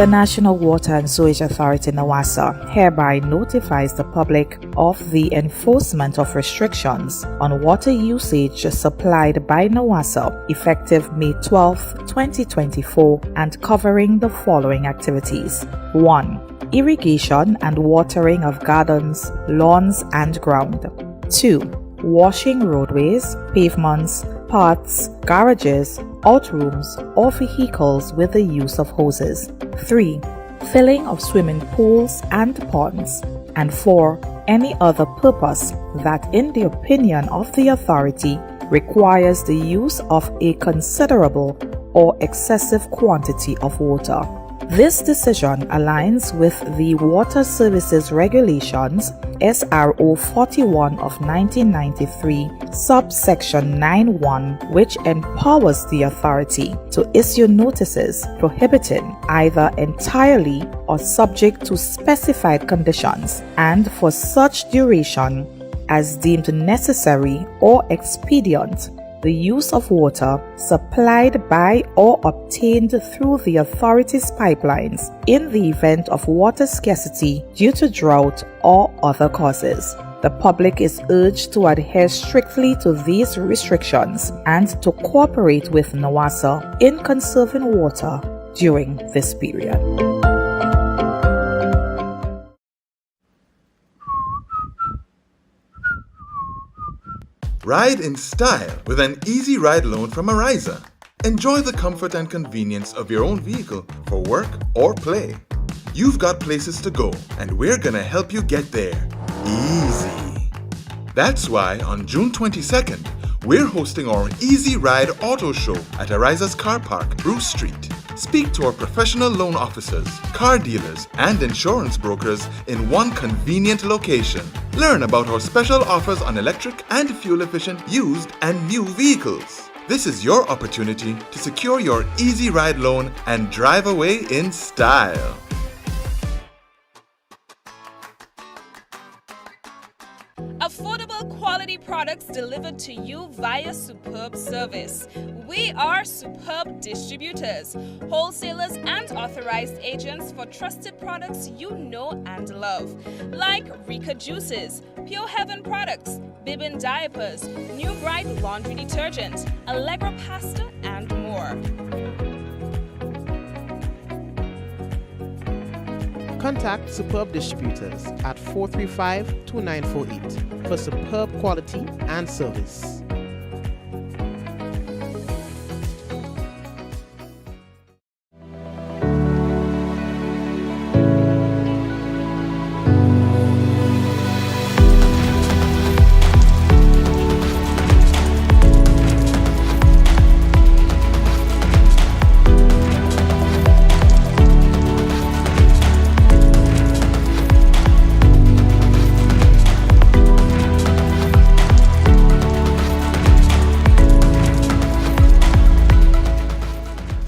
The National Water and Sewage Authority (NWASA) hereby notifies the public of the enforcement of restrictions on water usage supplied by NWASA effective May 12, 2024 and covering the following activities. 1. Irrigation and watering of gardens, lawns and ground. 2. Washing roadways, pavements, paths, garages, outrooms, or vehicles with the use of hoses. 3. Filling of swimming pools and ponds. And 4. Any other purpose that, in the opinion of the authority, requires the use of a considerable or excessive quantity of water. This decision aligns with the Water Services Regulations SRO 41 of 1993, subsection 9(1), which empowers the authority to issue notices prohibiting either entirely or subject to specified conditions and for such duration as deemed necessary or expedient the use of water supplied by or obtained through the authority's pipelines in the event of water scarcity due to drought or other causes. The public is urged to adhere strictly to these restrictions and to cooperate with NWASA in conserving water during this period. Ride in style with an easy ride loan from Ariza. Enjoy the comfort and convenience of your own vehicle for work or play. You've got places to go, and we're gonna help you get there. Easy. That's why on June 22nd, we're hosting our Easy Ride Auto Show at Ariza's Car Park, Bruce Street. Speak to our professional loan officers, car dealers, and insurance brokers in one convenient location. Learn about our special offers on electric and fuel-efficient used and new vehicles. This is your opportunity to secure your Easy Ride loan and drive away in style. Affordable quality products delivered to you via superb service. We are Superb Distributors, wholesalers and authorized agents for trusted products you know and love, like Rika Juices, Pure Heaven products, Bibbin diapers, New Bright laundry detergent, Allegra pasta, and more. Contact Superb Distributors at 435-2948 for superb quality and service.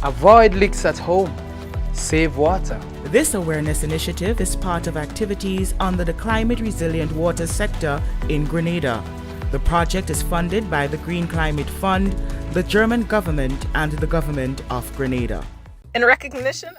Avoid leaks at home. Save water. This awareness initiative is part of activities under the Climate Resilient Water sector in Grenada. The project is funded by the Green Climate Fund, the German government, and the government of Grenada. In recognition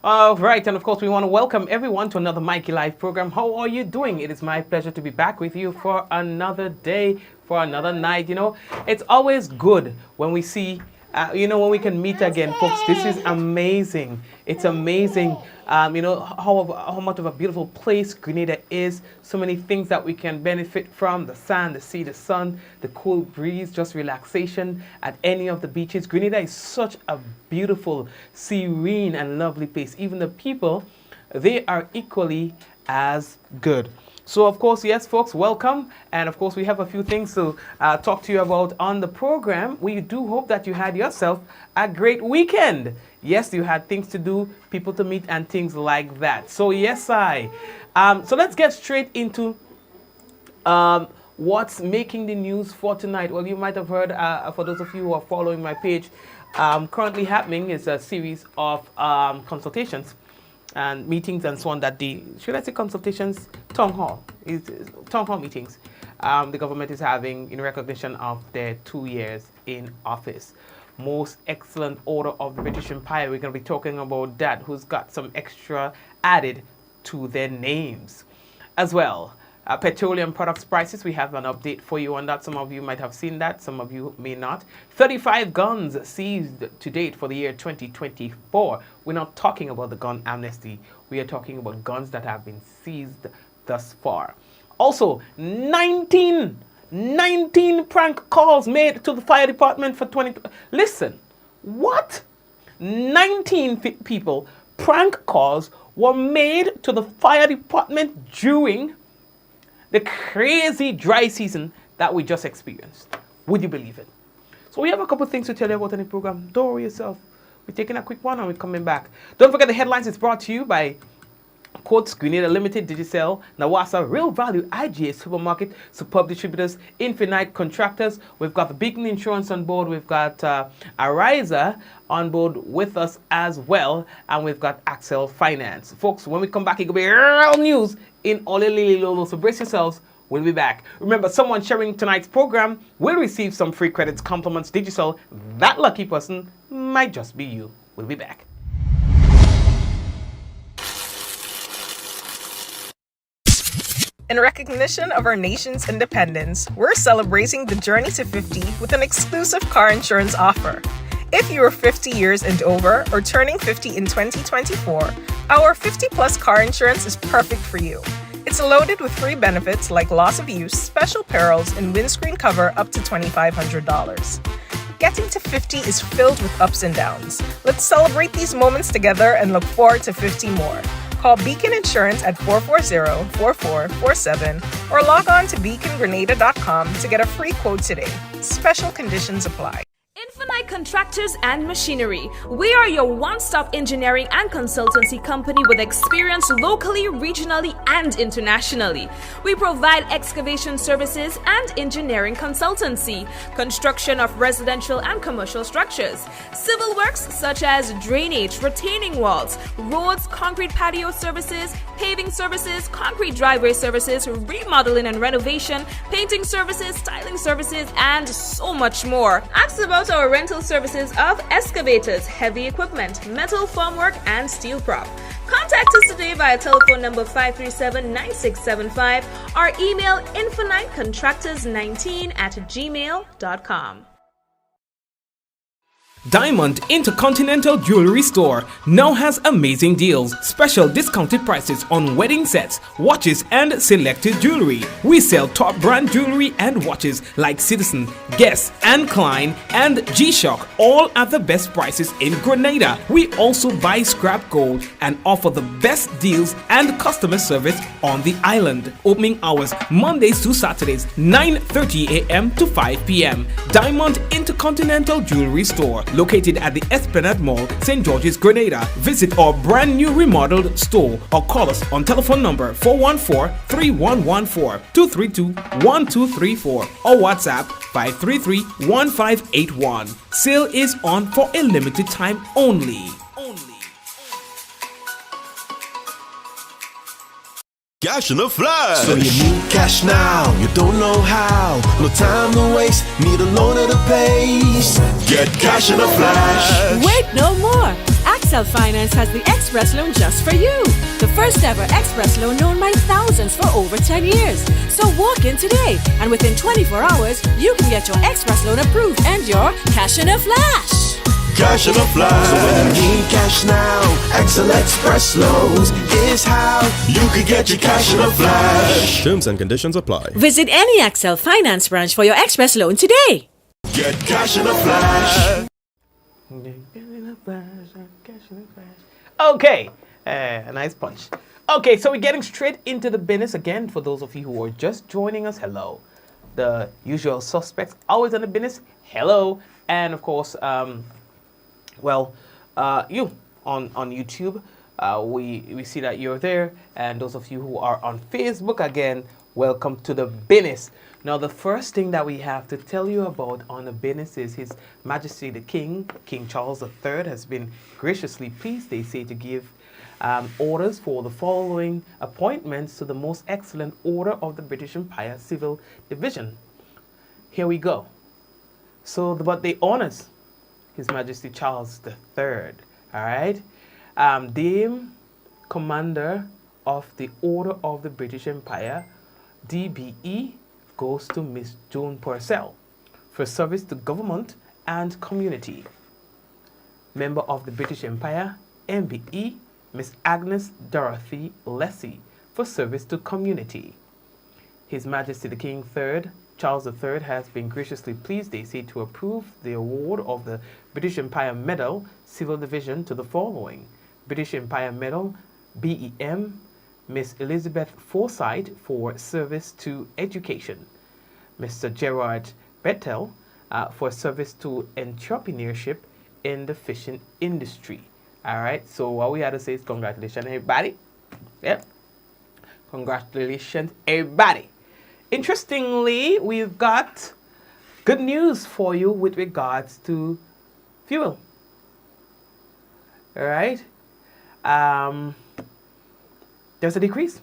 All right, and of course we want to welcome everyone to another Mikey Live program. How are you doing? It is my pleasure to be back with you for another day, for another night. You know, it's always good when we see, when we can meet again, folks. This is amazing. It's amazing, how much of a beautiful place Grenada is. So many things that we can benefit from: the sand, the sea, the sun, the cool breeze, just relaxation at any of the beaches. Grenada is such a beautiful, serene, and lovely place. Even the people, they are equally as good. So, of course, yes, folks, welcome. And, of course, we have a few things to talk to you about on the program. We do hope that you had yourself a great weekend. Yes, you had things to do, people to meet, and things like that. So, yes, so let's get straight into what's making the news for tonight. Well, you might have heard, for those of you who are following my page, currently happening is a series of consultations and meetings and so on that the, should I say consultations, town hall meetings the government is having in recognition of their 2 years in office. Most excellent order of the British Empire. We're going to be talking about that, who's got some extra added to their names as well. Petroleum products prices, we have an update for you on that. Some of you might have seen that, some of you may not. 35 guns seized to date for the year 2024. We're not talking about the gun amnesty. We are talking about guns that have been seized thus far. Also, 19 prank calls made to the fire department for 20. Listen, what? 19 people, prank calls were made to the fire department during the crazy dry season that we just experienced. Would you believe it? So we have a couple of things to tell you about in the program. Don't worry yourself. We're taking a quick one and we're coming back. Don't forget the headlines is brought to you by Quotes, Grenada Limited, Digicel, Nawasa, Real Value, IGA Supermarket, Superb Distributors, Infinite Contractors. We've got the Beacon Insurance on board. We've got Ariza on board with us as well. And we've got Axel Finance. Folks, when we come back, it'll be real news in Olele Lolo. So brace yourselves. We'll be back. Remember, someone sharing tonight's program will receive some free credits, compliments, Digicel. That lucky person might just be you. We'll be back. In recognition of our nation's independence, we're celebrating the journey to 50 with an exclusive car insurance offer. If you are 50 years and over or turning 50 in 2024, our 50-plus car insurance is perfect for you. It's loaded with free benefits like loss of use, special perils, and windscreen cover up to $2,500. Getting to 50 is filled with ups and downs. Let's celebrate these moments together and look forward to 50 more. Call Beacon Insurance at 440-4447 or log on to beacongrenada.com to get a free quote today. Special conditions apply. Infinite Contractors and Machinery. We are your one-stop engineering and consultancy company with experience locally, regionally, and internationally. We provide excavation services and engineering consultancy, construction of residential and commercial structures, civil works such as drainage, retaining walls, roads, concrete patio services, paving services, concrete driveway services, remodeling and renovation, painting services, styling services, and so much more. Ask about our rental services of excavators, heavy equipment, metal formwork, and steel prop. Contact us today via telephone number 537-9675 or email infinitecontractors19@gmail.com. Diamond Intercontinental Jewelry Store now has amazing deals, special discounted prices on wedding sets, watches, and selected jewelry. We sell top brand jewelry and watches like Citizen, Guess, and Klein, and G-Shock, all at the best prices in Grenada. We also buy scrap gold and offer the best deals and customer service on the island. Opening hours Mondays to Saturdays, 9:30 a.m. to 5 p.m. Diamond Intercontinental Jewelry Store, located at the Esplanade Mall, St. George's, Grenada. Visit our brand new remodeled store or call us on telephone number 414-3114, 232-1234 or WhatsApp 533-1581. Sale is on for a limited time only. Cash in a flash. So you need cash now, you don't know how. No time to waste, need a loan at a pace. Get cash in a flash. Wait no more. Axel Finance has the Express Loan just for you. The first ever Express Loan known by thousands for over 10 years. So walk in today and within 24 hours, you can get your Express Loan approved and your cash in a flash. Cash in a flash. So when you need cash now, Axel Express Loans is how you can get your cash in a flash. Terms and conditions apply. Visit any Axel Finance branch for your Express Loan today. Get cash in a flash. Okay, a nice punch. Okay, so we're getting straight into the business again. For those of you who are just joining us, hello. The usual suspects always in the business, hello. And of course, you on YouTube, we see that you're there, and those of you who are on Facebook, again, welcome to the business. Now, the first thing that we have to tell you about on the business is His Majesty the King Charles III, has been graciously pleased, they say, to give orders for the following appointments to the Most Excellent Order of the British Empire Civil Division. Here we go. So, but the honors His Majesty Charles III, all right? Dame Commander of the Order of the British Empire, DBE, goes to Miss Joan Purcell for service to government and community. Member of the British Empire, MBE, Miss Agnes Dorothy Leslie, for service to community. His Majesty the King III, Charles III, has been graciously pleased, they say, to approve the award of the British Empire Medal Civil Division to the following: British Empire Medal, BEM, Miss Elizabeth Forsyth for service to education. Mr. Gerard Bettel for service to entrepreneurship in the fishing industry. All right, so what we had to say is congratulations, everybody. Yep. Congratulations, everybody. Interestingly, we've got good news for you with regards to fuel. All right. There's a decrease.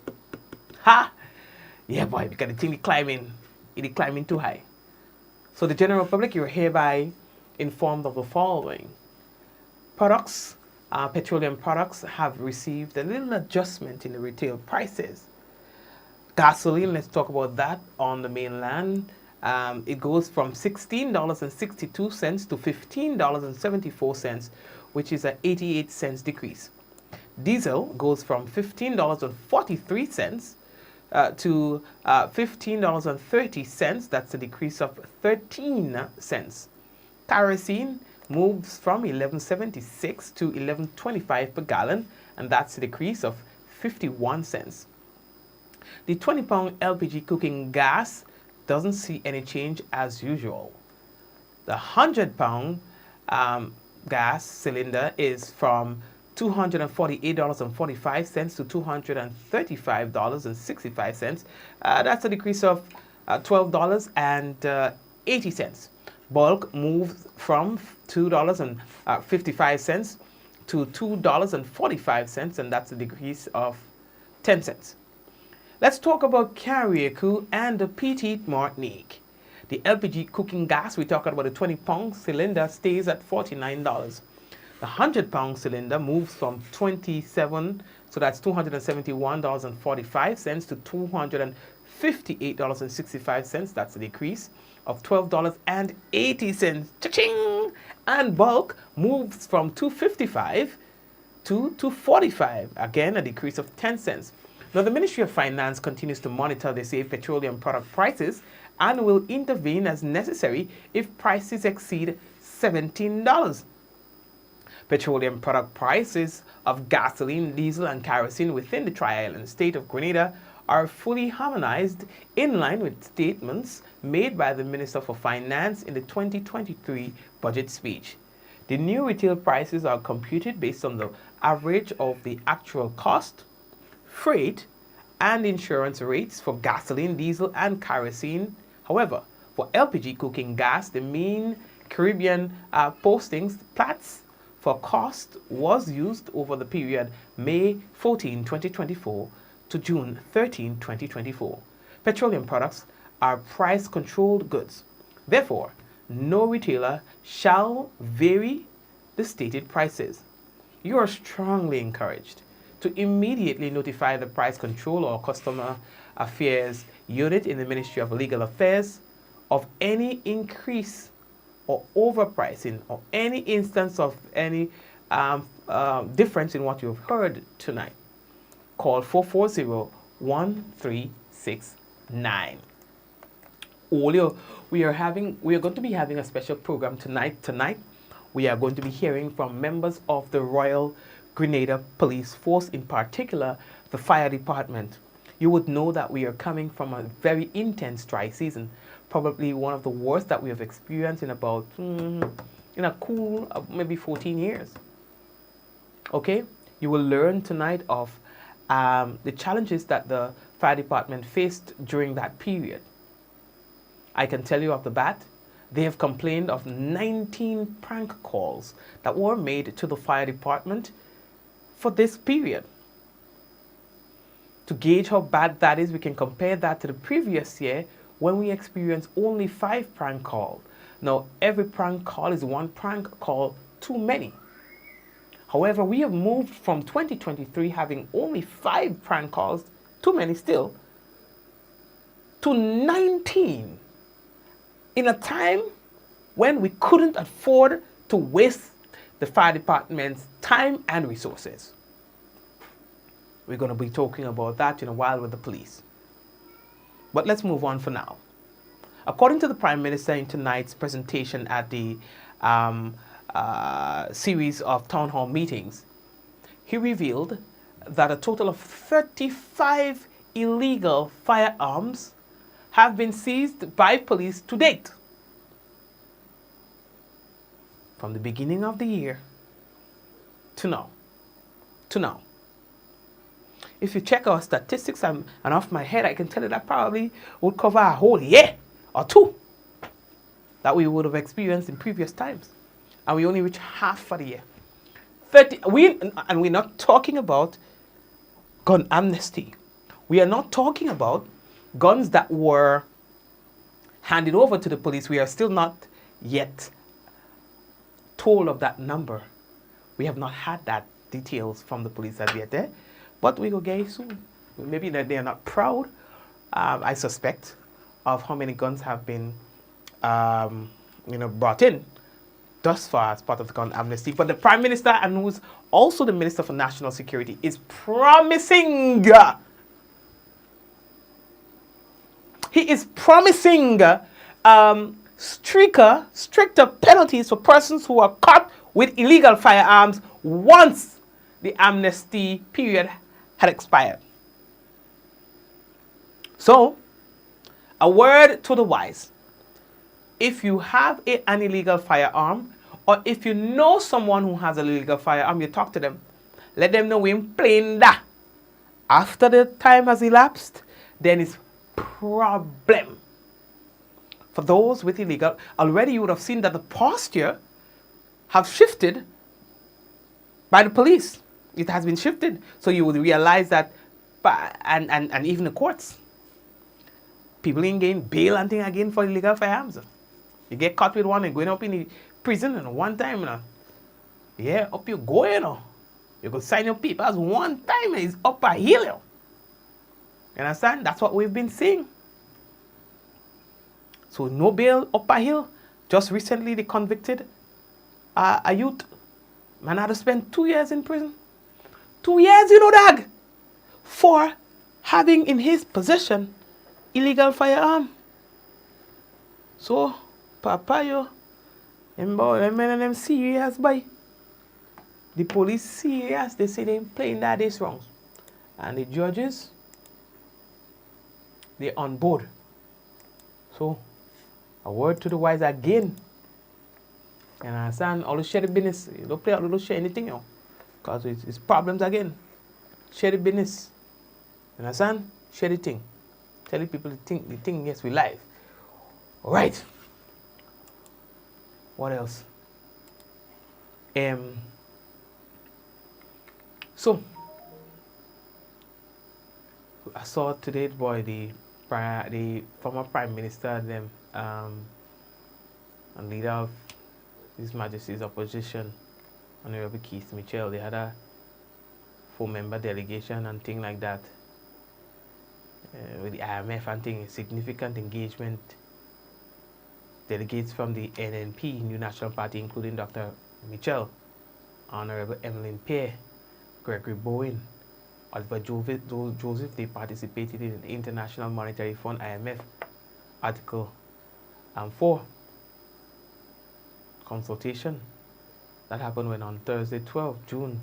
Ha! Yeah, boy, because the thing is climbing. It is climbing too high. So the general public, you're hereby informed of the following. Products, petroleum products have received a little adjustment in the retail prices. Gasoline, let's talk about that on the mainland. It goes from $16.62 to $15.74, which is an 88 cents decrease. Diesel goes from $15.43 to $15.30. That's a decrease of 13 cents. Kerosene moves from $11.76 to $11.25 per gallon, and that's a decrease of 51 cents. The 20-pound LPG cooking gas doesn't see any change as usual. The 100-pound gas cylinder is from $248.45 to $235.65. That's a decrease of $12.80. Bulk moves from $2.55 to $2.45, and that's a decrease of 10 cents. Let's talk about Carriacou and the Petite Martinique. The LPG cooking gas, we're talking about a 20-pound cylinder, stays at $49. The 100-pound cylinder moves from $27, so that's $271.45 to $258.65. That's a decrease of $12.80. Cha-ching! And bulk moves from $255 to $245. Again, a decrease of 10 cents. Now, the Ministry of Finance continues to monitor, they say, petroleum product prices and will intervene as necessary if prices exceed $17. Petroleum product prices of gasoline, diesel, and kerosene within the Tri-Island state of Grenada are fully harmonized in line with statements made by the Minister for Finance in the 2023 budget speech. The new retail prices are computed based on the average of the actual cost, freight, and insurance rates for gasoline, diesel, and kerosene. However, for LPG cooking gas, the mean Caribbean postings Platts for cost was used over the period May 14, 2024 to June 13, 2024. Petroleum products are price-controlled goods. Therefore, no retailer shall vary the stated prices. You are strongly encouraged to immediately notify the Price Control or Customer Affairs Unit in the Ministry of Legal Affairs of any increase or overpricing or any instance of any difference in what you've heard tonight. Call 440-1369. Olio, we are going to be having a special program tonight. We are going to be hearing from members of the Royal Grenada Police Force, in particular the fire department. You would know that we are coming from a very intense dry season, probably one of the worst that we have experienced in about in a cool maybe 14 years. Okay, you will learn tonight of the challenges that the fire department faced during that period. I can tell you off the bat, they have complained of 19 prank calls that were made to the fire department for this period. To gauge how bad that is, we can compare that to the previous year when we experienced only 5 prank calls. Now, every prank call is one prank call too many. However, we have moved from 2023 having only 5 prank calls, too many still, to 19 in a time when we couldn't afford to waste the fire department's time and resources. We're going to be talking about that in a while with the police. But let's move on for now. According to the Prime Minister in tonight's presentation at the series of town hall meetings, he revealed that a total of 35 illegal firearms have been seized by police to date. From the beginning of the year to now. If you check our statistics, and off my head, I can tell you that probably would cover a whole year or 2 that we would have experienced in previous times. And we only reach half for the year. We're not talking about gun amnesty. We are not talking about guns that were handed over to the police. We are still not yet told of that number. We have not had that details from the police as yet there. But we will get it soon. Maybe that they are not proud, I suspect, of how many guns have been, brought in thus far as part of the gun amnesty. But the Prime Minister, and who's also the Minister for National Security, is promising. He is promising stricter penalties for persons who are caught with illegal firearms once the amnesty period had expired. So, a word to the wise. If you have an illegal firearm, or if you know someone who has an illegal firearm, you talk to them. Let them know we're playing that. After the time has elapsed, then it's problem. For those with illegal, already you would have seen that the posture have shifted by the police. It has been shifted. So you would realize that, and even the courts, people ain't getting bail and thing again for illegal firearms. You get caught with one and going up in the prison and one time, up you go, You could sign your papers one time and it's up a hill, You understand? That's what we've been seeing. So no bail up a hill. Just recently they convicted a youth. Man had to spend 2 years in prison. 2 years, dog, for having in his possession illegal firearm. So, Papa, them serious, boy. The police serious. They say they playing that this wrong. And the judges, they on board. So, a word to the wise again. You understand? Always share the business. You don't play out, don't share anything, Because it's problems again. Share the business. You understand? Share the thing. Tell the people the thing, yes, we live. Alright. What else? So I saw today, boy, the former Prime Minister, them, and leader of His Majesty's opposition, Honorable Keith Mitchell, they had a 4-member delegation and thing like that with the IMF and thing, significant engagement. Delegates from the NNP, New National Party, including Dr. Mitchell, Honorable Emmeline Pear, Gregory Bowen, Oliver Joseph, they participated in the International Monetary Fund, IMF, Article 4 consultation. That happened when on Thursday, 12 June,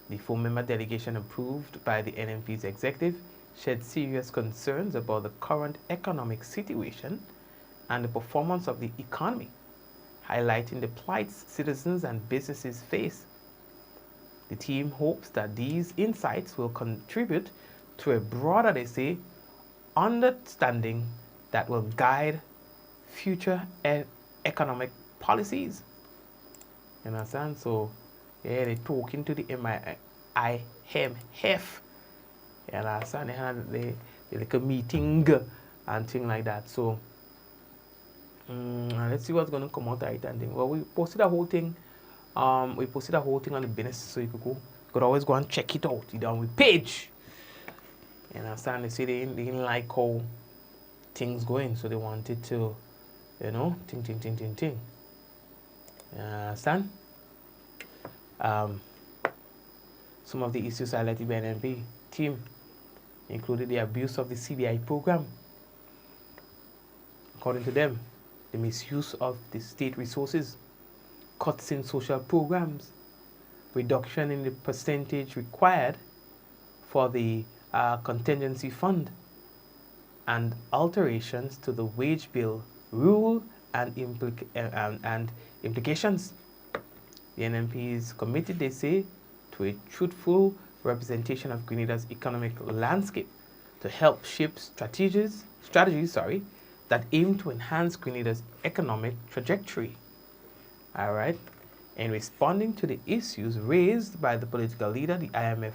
the 4-member delegation approved by the NNP's executive shared serious concerns about the current economic situation and the performance of the economy, highlighting the plights citizens and businesses face. The team hopes that these insights will contribute to a broader, they say, understanding that will guide future economic policies. You understand? So Yeah, they talking to the MI him hef. You understand? They had the like a meeting and thing like that. So let's see what's gonna come out of it and thing. Well, we posted a whole thing. We posted a whole thing on the business, so you could always go and check it out. You down with page. You understand? They say they didn't like how things going, so they wanted to, ting. You understand? Some of the issues highlighted by NNP team included the abuse of the CBI program. According to them, the misuse of the state resources, cuts in social programs, reduction in the percentage required for the contingency fund, and alterations to the wage bill rule and implications. The NNP is committed, they say, to a truthful representation of Grenada's economic landscape to help shape strategies that aim to enhance Grenada's economic trajectory. All right. In responding to the issues raised by the political leader, the IMF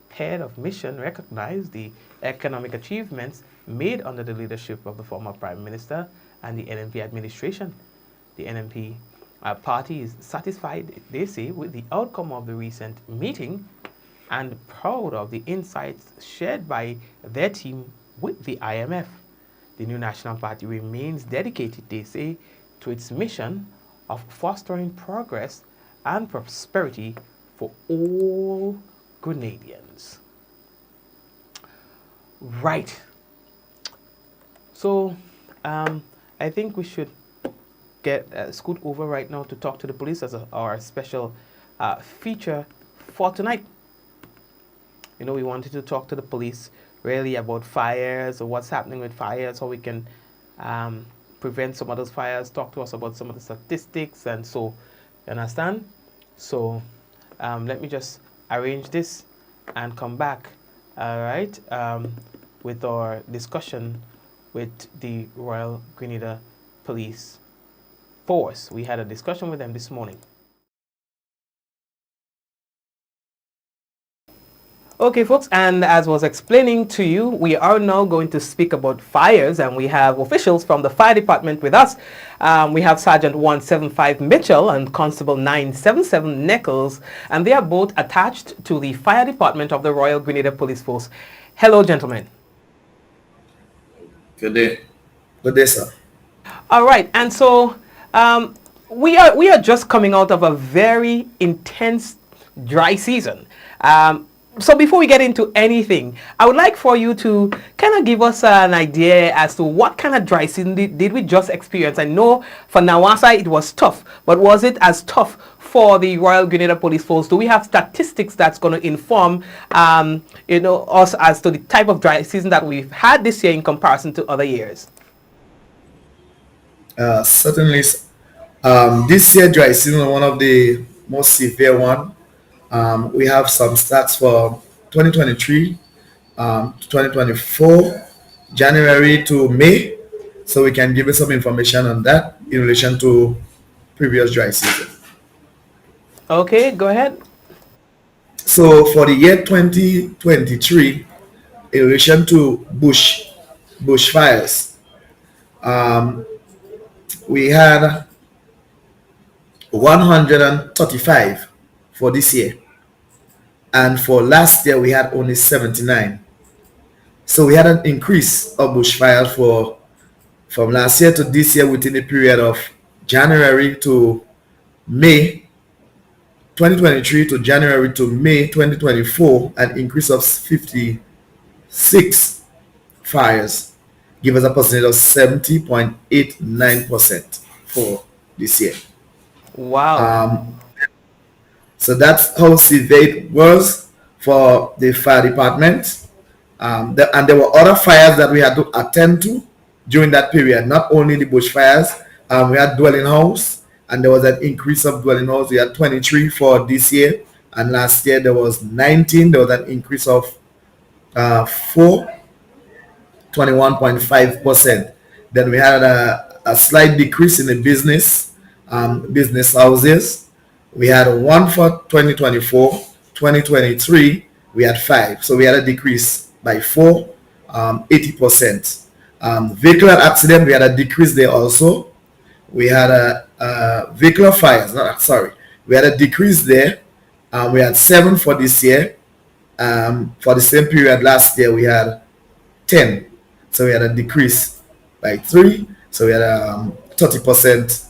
head of mission recognized the economic achievements made under the leadership of the former Prime Minister and the NNP administration. The NNP party is satisfied, they say, with the outcome of the recent meeting and proud of the insights shared by their team with the IMF. The new National Party remains dedicated, they say, to its mission of fostering progress and prosperity for all Grenadians. Right. So, I think we should scoot over right now to talk to the police as our special feature for tonight. We wanted to talk to the police really about fires or what's happening with fires, how we can prevent some of those fires, talk to us about some of the statistics, and so, you understand? So let me just arrange this and come back, all right, with our discussion with the Royal Grenada Police Force. We had a discussion with them this morning. Okay, folks, and as was explaining to you, we are now going to speak about fires, and we have officials from the fire department with us. We have Sergeant 175 Mitchell and Constable 977 Nichols, and they are both attached to the fire department of the Royal Grenada Police Force. Hello, gentlemen. Good day. Good day, sir. All right, and so we are just coming out of a very intense dry season. So before we get into anything, I would like for you to kind of give us an idea as to what kind of dry season did we just experience. I know for Nawasa it was tough, but was it as tough for the Royal Grenada Police Force? Do we have statistics that's going to inform us as to the type of dry season that we've had this year in comparison to other years? Certainly. This year dry season was one of the most severe one. We have some stats for 2023, 2024, January to May. So we can give you some information on that in relation to previous dry season. Okay, go ahead. So for the year 2023, in relation to bushfires, we had 135 for this year, and for last year we had only 79. So we had an increase of bushfires from last year to this year within the period of January to May 2023 to January to May 2024, an increase of 56 fires, give us a percentage of 70.89% for this year. Wow. So that's how severe it was for the fire department. And there were other fires that we had to attend to during that period, not only the bushfires. We had dwelling house, and there was an increase of dwelling house. We had 23 for this year, and last year there was 19. There was an increase of 21.5%. Then we had a slight decrease in the business houses. We had one for 2024, 2023, we had five. So we had a decrease by four, 80%. Vehicular accident, we had a decrease there also. We had a vehicular fires, sorry, we had a decrease there. We had seven for this year. For the same period last year, we had 10. So we had a decrease by three. So we had a 30%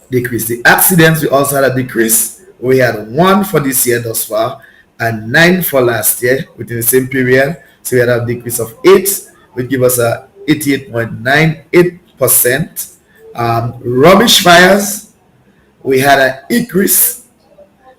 decrease. The accidents, we also had a decrease. We had one for this year thus far and nine for last year within the same period. So we had a decrease of eight, which give us a 88.98%. Rubbish fires, we had an increase.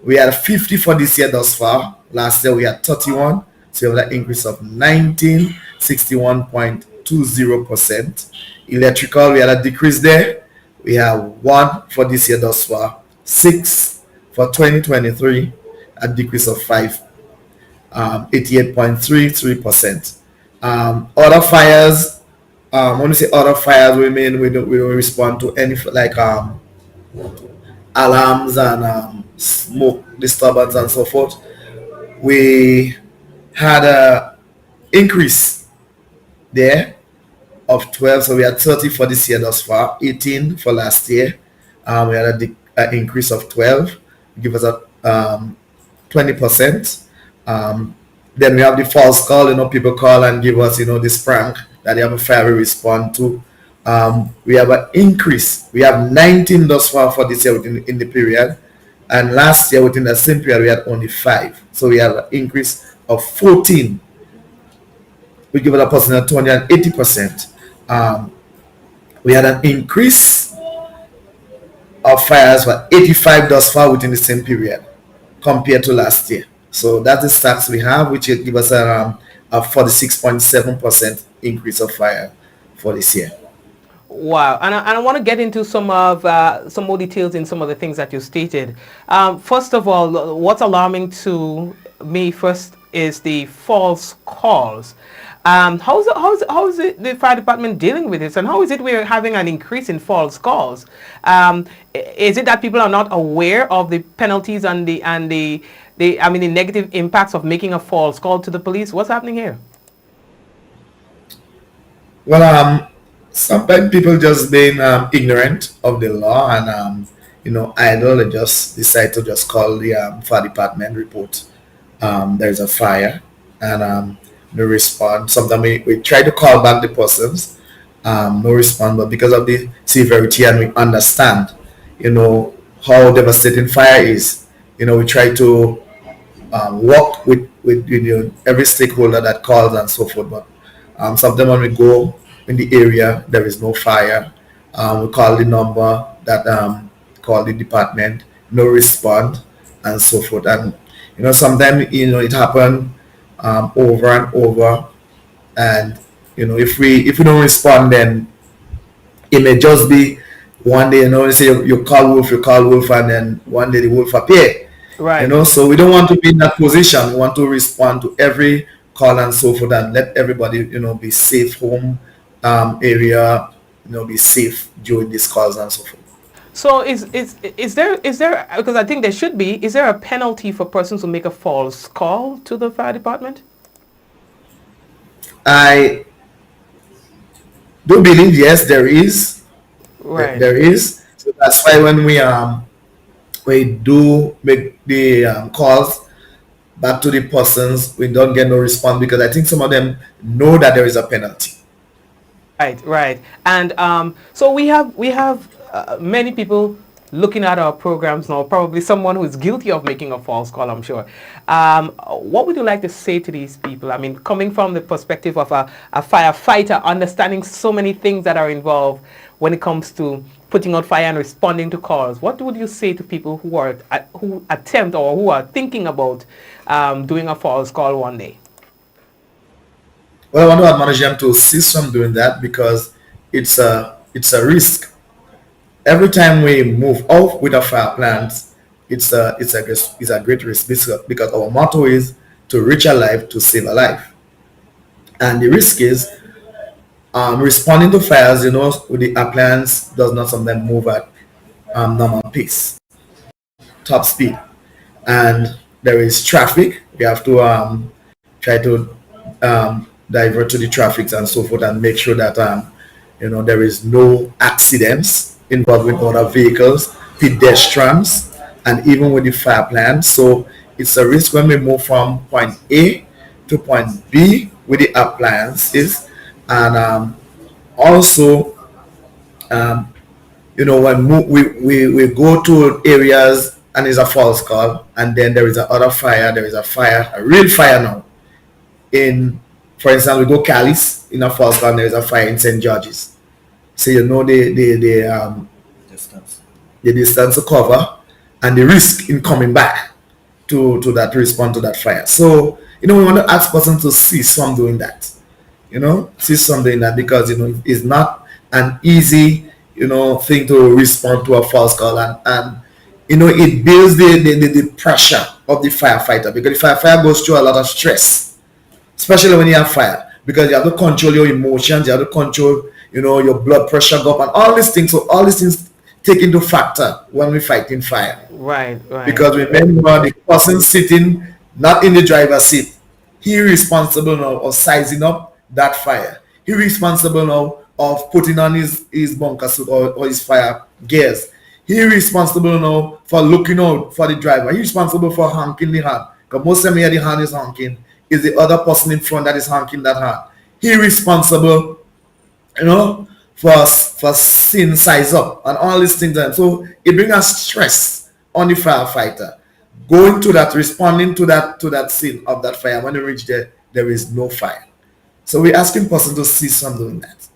We had 50 for this year thus far. Last year we had 31. So we had an increase of 61.20%. Electrical, we had a decrease there. We have one for this year thus far, six for 2023, a decrease of 88.33%. Other fires, when we say other fires, we mean we don't respond to any like alarms and smoke disturbance and so forth. We had a increase there of 12, so we had 30 for this year thus far, 18 for last year. We had an increase of 12, give us a 20%. Then we have the false call, people call and give us, this prank that they have a fire we respond to. We have an increase. We have 19 thus far for this year in the period. And last year within the same period, we had only 5. So we have an increase of 14. We give it a percent of 280%. We had an increase of fires for 85 thus far within the same period compared to last year. So that's the stats we have, which will give us a 46.7% increase of fire for this year. Wow, and I want to get into some more details in some of the things that you stated. First of all, what's alarming to me first is the false calls. How is it the fire department dealing with this, and how is it we're having an increase in false calls? Is it that people are not aware of the penalties and the negative impacts of making a false call to the police? What's happening here? Well, sometimes people just being ignorant of the law and idle. They just decide to just call the fire department, report there's a fire, and no response. Sometimes we try to call back the persons, no response, but because of the severity and we understand how devastating fire is, we try to work with every stakeholder that calls and so forth. But sometimes when we go in the area, there is no fire. We call the number that call the department, no response, and so forth. And sometimes it happen over and over. And if we don't respond, then it may just be one day. Say you call wolf, and then one day the wolf appear. Right. So we don't want to be in that position. We want to respond to every call and so forth, and let everybody be safe home area, be safe during these calls and so forth. So is there, because I think there should be, is there a penalty for persons who make a false call to the fire department? I do believe yes, there is. Right. There is. So that's why when we do make the calls back to the persons, we don't get no response because I think some of them know that there is a penalty. Right. And so we have many people looking at our programs now, probably someone who is guilty of making a false call, I'm sure. What would you like to say to these people? I mean, coming from the perspective of a firefighter, understanding so many things that are involved when it comes to putting out fire and responding to calls, what would you say to people who attempt or who are thinking about doing a false call one day? Well, I want to admonish them to cease from doing that because it's a risk. Every time we move off with a fire plant, it's a great risk because our motto is to reach a life, to save a life. And the risk is responding to fires, with the appliance does not sometimes move at normal pace. top speed, and there is traffic. We have to try to divert to the traffic and so forth, and make sure that there is no accidents involving other vehicles, pedestrians, and even with the fire plant. So it's a risk when we move from point A to point B with the appliances, and also when we go to areas and it's a false call, and then there is a real fire now in, for instance, we go Cali's in a false call, and there is a fire in St. George's. So the distance to cover and the risk in coming back to that, to respond to that fire. So we want to ask persons to cease from doing that. Cease from doing that, because it's not an easy thing to respond to a false call, and it builds the pressure of the firefighter, because the firefighter goes through a lot of stress, especially when you have fire, because you have to control your emotions, you have to control your blood pressure go up, and all these things. So all these things take into factor when we fight in fire. Right. Because remember, the person sitting not in the driver's seat, he responsible now of sizing up that fire. He responsible now of putting on his bunker suit or his fire gears. He responsible now for looking out for the driver. He responsible for honking the horn. Because most of the time the horn is honking, is the other person in front that is honking that horn. He responsible, for seeing size up and all these things. And so it brings us stress on the firefighter. Going to that, responding to that scene of that fire. When they reach there is no fire. So we're asking person to cease from doing that.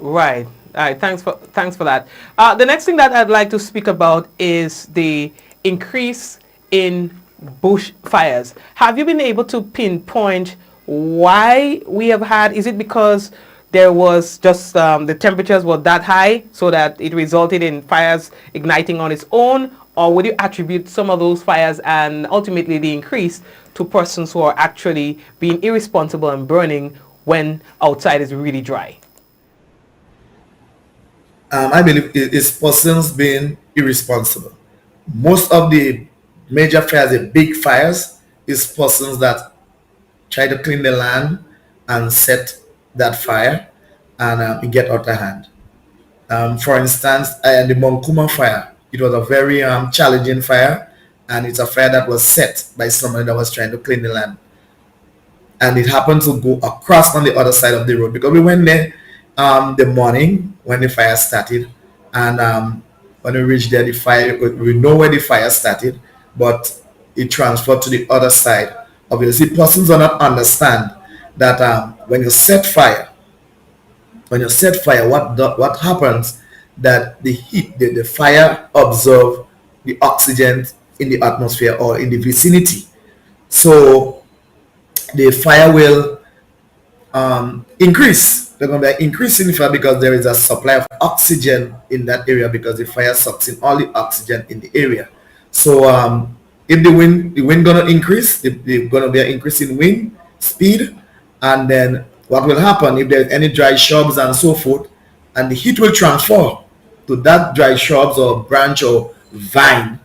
Right. All right. Thanks for that. The next thing that I'd like to speak about is the increase in bush fires. Have you been able to pinpoint why we have had? Is it because there was just the temperatures were that high, so that it resulted in fires igniting on its own, or would you attribute some of those fires and ultimately the increase to persons who are actually being irresponsible and burning when outside is really dry? I believe it's persons being irresponsible. Most of the major fires, the big fires, is persons that try to clean the land and set that fire, and it get out of hand. For instance, the Monkuma fire, it was a very challenging fire, and it's a fire that was set by someone that was trying to clean the land. And it happened to go across on the other side of the road, because we went there the morning when the fire started, and when we reached there, we know where the fire started, but it transferred to the other side. Obviously, persons do not understand that when you set fire, what happens, that the heat, the fire absorb the oxygen in the atmosphere or in the vicinity. So the fire will increase. There's going to be an increase in the fire because there is a supply of oxygen in that area, because the fire sucks in all the oxygen in the area. So if the wind going to increase, there's going to be an increase in wind speed, and then what will happen if there's any dry shrubs and so forth, and the heat will transfer to that dry shrubs or branch or vine,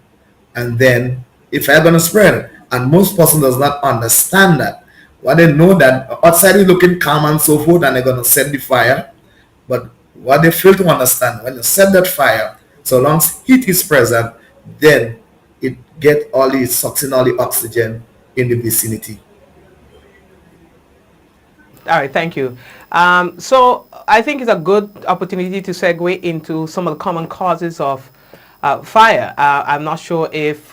and then the fire going to spread. And most person does not understand that. What they know that outside is looking calm and so forth, and they're going to set the fire. But what they fail to understand, when you set that fire, so long as heat is present, then it sucks in all the oxygen in the vicinity. All right, thank you. So I think it's a good opportunity to segue into some of the common causes of fire. I'm not sure if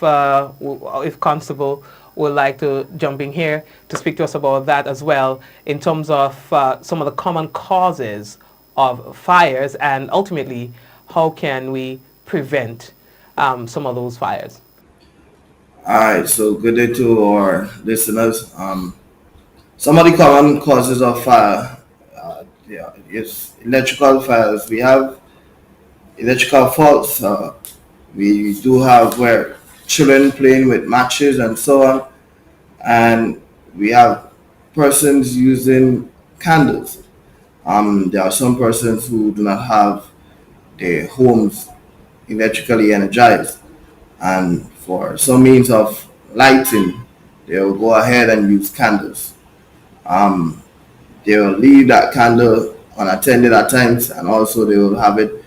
Constable would like to jump in here to speak to us about that as well, in terms of some of the common causes of fires, and ultimately how can we prevent some of those fires. All right, so good day to our listeners. Some of the common causes of fire, is electrical fires. We have electrical faults. We do have where children playing with matches and so on, and we have persons using candles. There are some persons who do not have their homes electrically energized, and for some means of lighting, they will go ahead and use candles. Um, they will leave that candle unattended at times, and also they will have it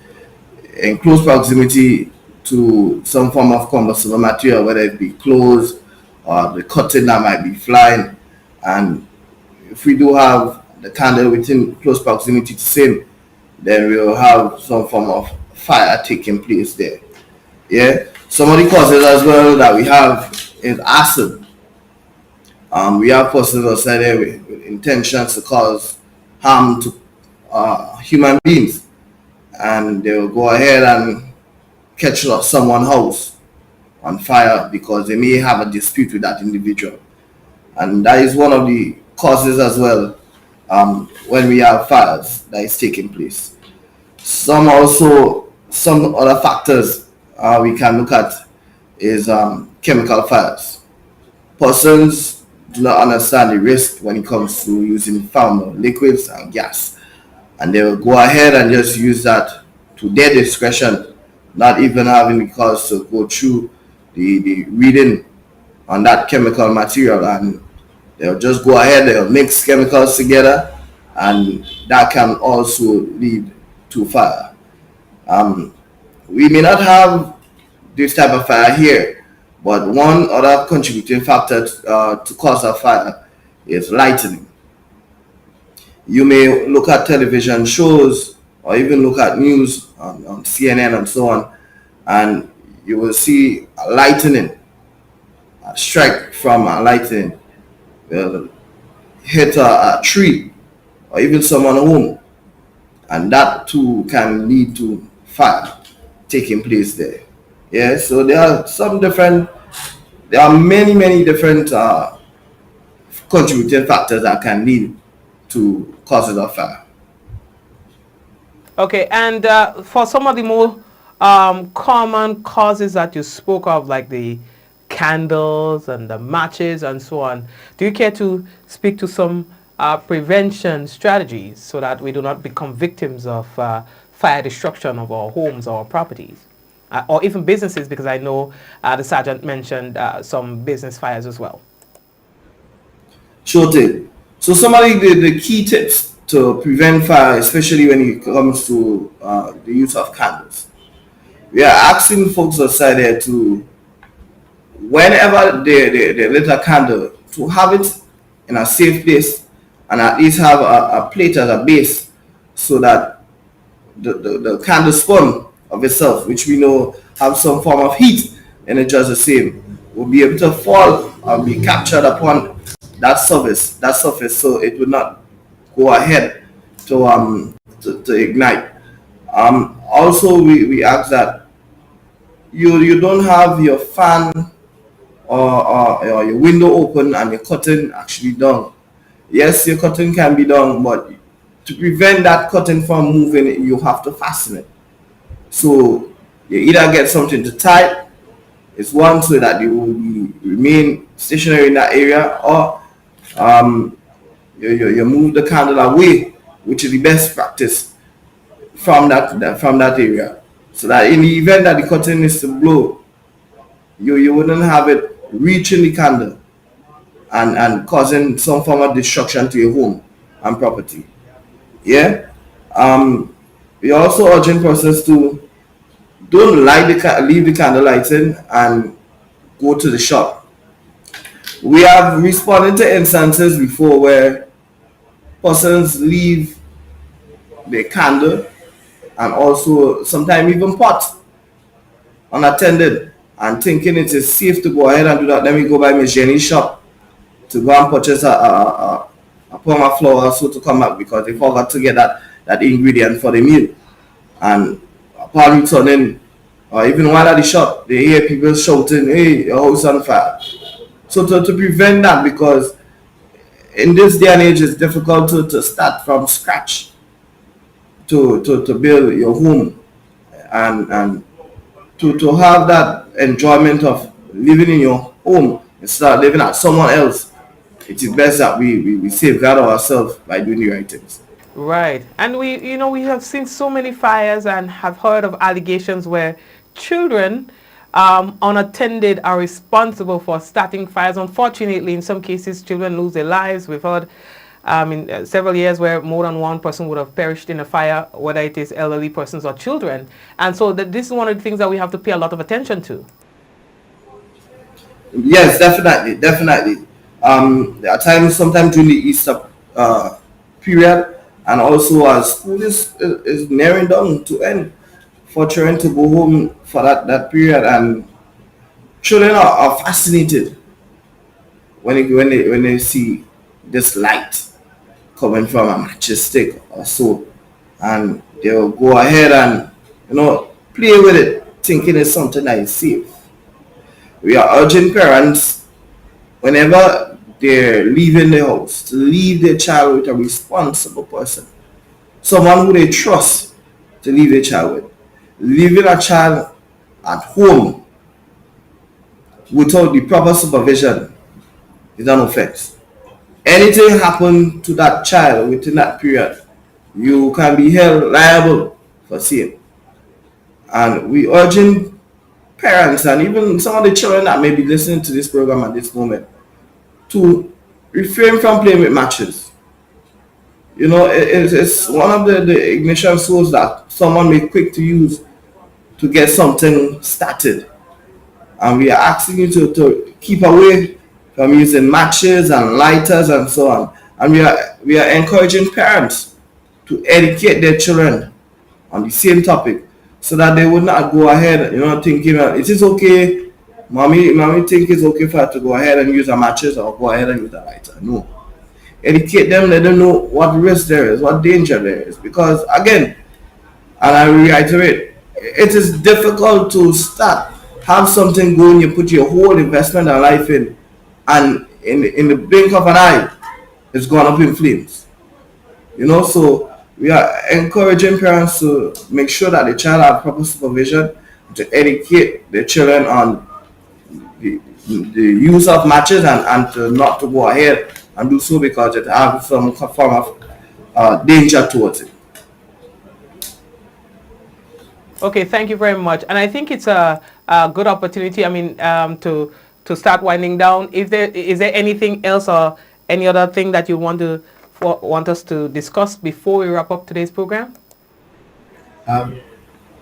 in close proximity to some form of combustible material, whether it be clothes or the cotton that might be flying. And if we do have the candle within close proximity to same, then we will have some form of fire taking place there. Yeah. Some of the causes as well that we have is acid. We have persons outside there with intentions to cause harm to human beings, and they will go ahead and catch someone's house on fire because they may have a dispute with that individual, and that is one of the causes as well. When we have fires that is taking place, some other factors we can look at is chemical fires. Persons do not understand the risk when it comes to using flammable liquids and gas, and they will go ahead and just use that to their discretion, not even having the cause to go through the reading on that chemical material, and they'll just go ahead, they'll mix chemicals together, and that can also lead to fire. We may not have this type of fire here, but one other contributing factor to cause a fire is lighting. You may look at television shows or even look at news on CNN and so on, and you will see a lightning, a strike from a lightning will hit a tree or even someone's home, and that too can lead to fire taking place there. Yeah, so there are many different contributing factors that can lead to causes of fire. Okay, and for some of the more common causes that you spoke of, like the candles and the matches and so on, do you care to speak to some prevention strategies so that we do not become victims of fire destruction of our homes or properties? Or even businesses, because I know the sergeant mentioned some business fires as well. Sure thing. So some of the key tips to prevent fire, especially when it comes to the use of candles. We are asking folks outside there to, whenever they lit a candle, to have it in a safe place and at least have a plate as a base so that the candle spun of itself, which we know have some form of heat and it just the same, will be able to fall or be captured upon that surface, so it would not go ahead to ignite. Also, we ask that you don't have your fan or your window open and your curtain actually down. Yes, your curtain can be down, but to prevent that curtain from moving, you have to fasten it. So you either get something to tie it's one so that you will remain stationary in that area, or you move the candle away, which is the best practice from that area, so that in the event that the curtain is to blow, you wouldn't have it reaching the candle and causing some form of destruction to your home and property. Yeah. We also urging persons to don't leave the candle lighting and go to the shop. We have responded to instances before where persons leave their candle and also sometimes even pot unattended and thinking it is safe to go ahead and do that. Let me go by my Jenny shop to go and purchase a pound of flour so to come back because they forgot to get that ingredient for the meal. And upon returning, or even while at the shop, they hear people shouting, "Hey, your house on fire." So to prevent that, because in this day and age, it's difficult to start from scratch to build your home and to have that enjoyment of living in your home instead of living at someone else. It is best that we safeguard ourselves by doing the right things. Right. And we have seen so many fires and have heard of allegations where children unattended are responsible for starting fires. Unfortunately, in some cases, children lose their lives. We've heard in several years where more than one person would have perished in a fire, whether it is elderly persons or children. And so this is one of the things that we have to pay a lot of attention to. Yes, definitely, definitely. There are times, sometimes during the Easter period, and also as school is nearing down to end, for children to go home for that period, and children are fascinated when they see this light coming from a matches stick or so, and they'll go ahead and play with it, thinking it's something that is safe. We are urging parents whenever they're leaving the house to leave their child with a responsible person, someone who they trust to leave their child with. Leaving a child at home without the proper supervision is an offense. Anything happen to that child within that period, you can be held liable for same. And we urging parents and even some of the children that may be listening to this program at this moment to refrain from playing with matches. It's one of the ignition source that someone may quick to use to get something started. And we are asking you to keep away from using matches and lighters and so on. And we are encouraging parents to educate their children on the same topic, so that they would not go ahead, thinking it is okay. Mommy think it's okay for her to go ahead and use a matches or go ahead and use a lighter. No. Educate them, let them know what risk there is, what danger there is. Because again, and I reiterate, it is difficult to start, have something going, you put your whole investment and life in, and in the blink of an eye, it's gone up in flames. So we are encouraging parents to make sure that the child have proper supervision, to educate the children on the use of matches, and to not to go ahead and do so because it has some form of danger towards it. Okay, thank you very much. And I think it's a good opportunity, to start winding down. Is there anything else or any other thing that you want us to discuss before we wrap up today's program?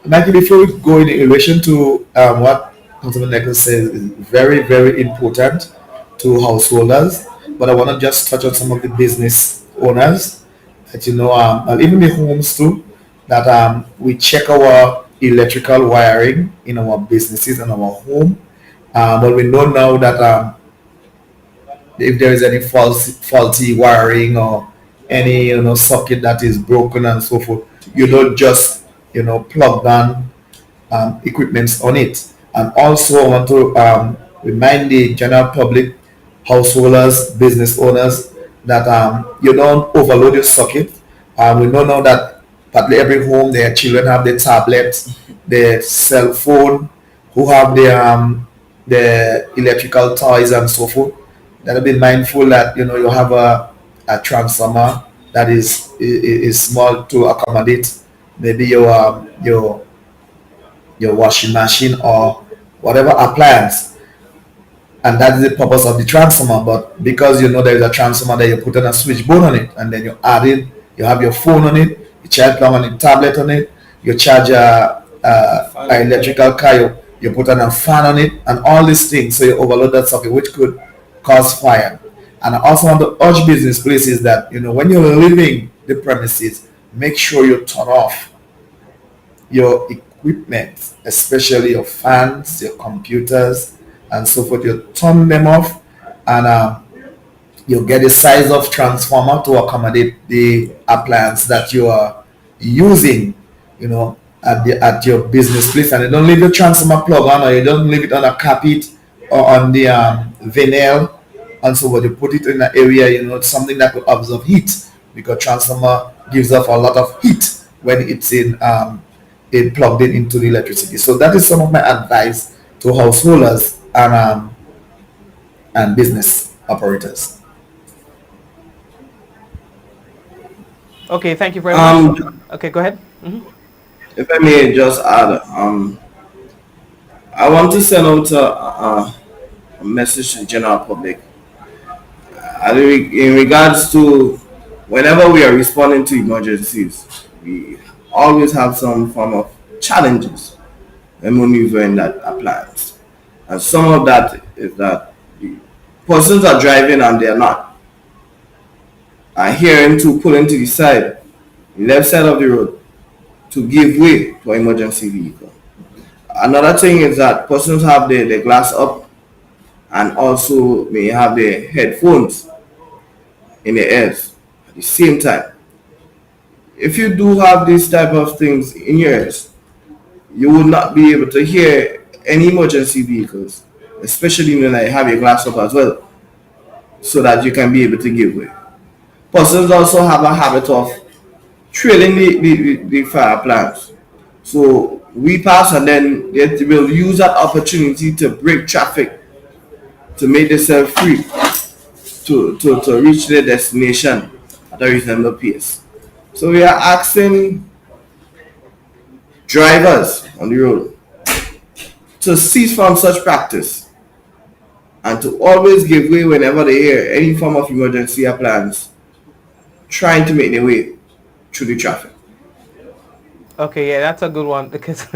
Mikey, before we go in relation to what Councilman Nichols says is very, very important to householders, but I want to just touch on some of the business owners that and even the homes too, that we check our electrical wiring in our businesses and our home. But we know now that if there is any faulty wiring or any socket that is broken and so forth, you don't just plug down equipments on it. And also I want to remind the general public, householders, business owners, that you don't overload your socket. We know now that partly every home, their children have their tablets, their cell phone, who have the electrical toys and so forth. That'll be mindful that you have a transformer that is small to accommodate maybe your washing machine or whatever appliance, and that is the purpose of the transformer. But because there is a transformer there, you put on a switch board on it, and then you add in, you have your phone on it, you charge plug on the tablet on it, you charge a electrical car, you put on a fan on it, and all these things. So you overload that socket, which could cause fire. And I also want to urge business places that when you're leaving the premises, make sure you turn off your equipment, especially your fans, your computers, and so forth. You turn them off, and you get the size of transformer to accommodate the appliance that you are using, at your business place. And you don't leave the transformer plug on, or you don't leave it on a carpet or on the vinyl, and so when you put it in an area, something that will absorb heat, because transformer gives off a lot of heat when it's it plugged in into the electricity. So that is some of my advice to householders and business operators. Okay, thank you very much. Okay, go ahead. If I may just add, I want to send out a message to the general public. In regards to whenever we are responding to emergencies, we always have some form of challenges when maneuvering that appliance. And some of that is that the persons are driving and they are not adhering to pulling to the side, the left side of the road, to give way to an emergency vehicle. Another thing is that persons have their glass up and also may have their headphones in their ears at the same time. If you do have these type of things in your ears, you will not be able to hear any emergency vehicles, especially when I have your glass up as well, so that you can be able to give way. Persons also have a habit of trailing the fire plants. So we pass and then they will use that opportunity to break traffic to make themselves free to reach their destination at a reasonable pace. So we are asking drivers on the road to cease from such practice and to always give way whenever they hear any form of emergency appliance trying to make their way through the traffic. Okay, yeah, that's a good one because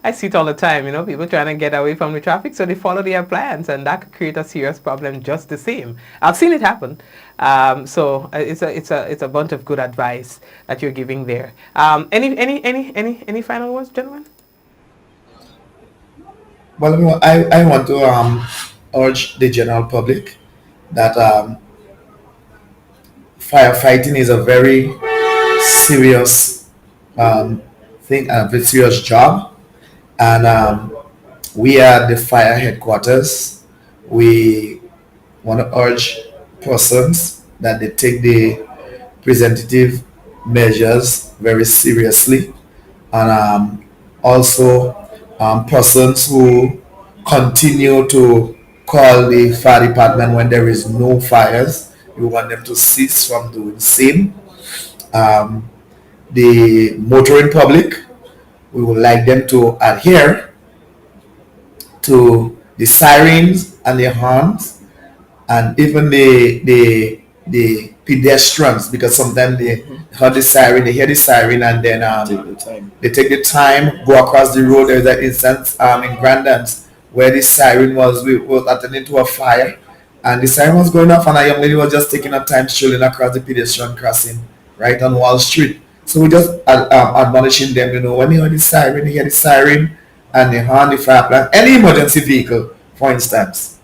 I see it all the time, people trying to get away from the traffic, so they follow their plans, and that could create a serious problem just the same. I've seen it happen. So it's a bunch of good advice that you're giving there. Any final words, gentlemen? Well, I want to urge the general public that firefighting is a very serious thing, a very serious job, and we are the fire headquarters. We want to urge persons that they take the preventative measures very seriously, and also persons who continue to call the fire department when there is no fires. We want them to cease from doing the same. The motoring public, we would like them to adhere to the sirens and the horns, and even the pedestrians, because sometimes they hear the siren, and then they take the time, go across the road. There's an instance in Grandans where the siren was attending to a fire, and the siren was going off, and a young lady was just taking her time strolling across the pedestrian crossing right on Wall Street. So we just admonishing them, when you hear the siren and the horn, the fire plant, any emergency vehicle, for instance,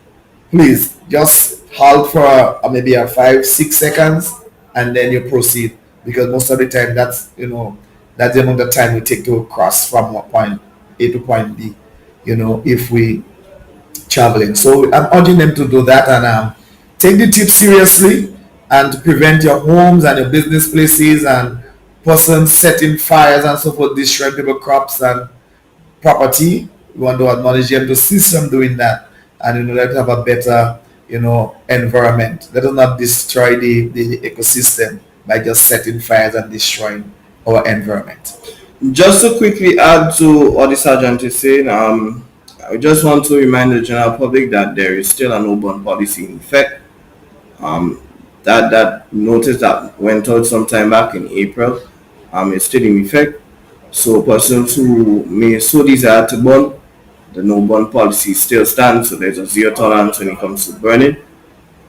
please just halt for maybe a 5-6 seconds, and then you proceed, because most of the time that's the amount of time we take to cross from point A to point B, if we traveling. So I'm urging them to do that, and take the tip seriously, and to prevent your homes and your business places and persons setting fires and so forth, destroying people's crops and property. We want to admonish them to cease from doing that, and let us have a better environment. Let us not destroy the ecosystem by just setting fires and destroying our environment. Just to quickly add to what the sergeant is saying, I just want to remind the general public that there is still a no-burn policy in effect. That notice that went out sometime back in April is still in effect. So persons who may so desire to burn, the no burn policy still stands. So there's a zero tolerance when it comes to burning.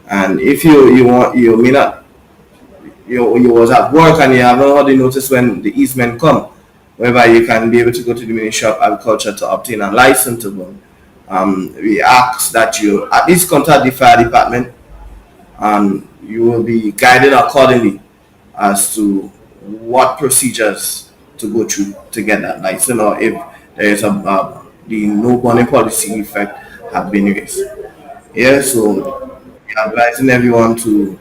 And if you may not, you was at work and you haven't already noticed when the eastmen come, whereby you can be able to go to the Ministry of Agriculture to obtain a license to burn. We ask that you at least contact the fire department, and you will be guided accordingly as to what procedures to go through to get that license, or if there is the no burning policy effect have been raised. Yeah, so we're advising everyone to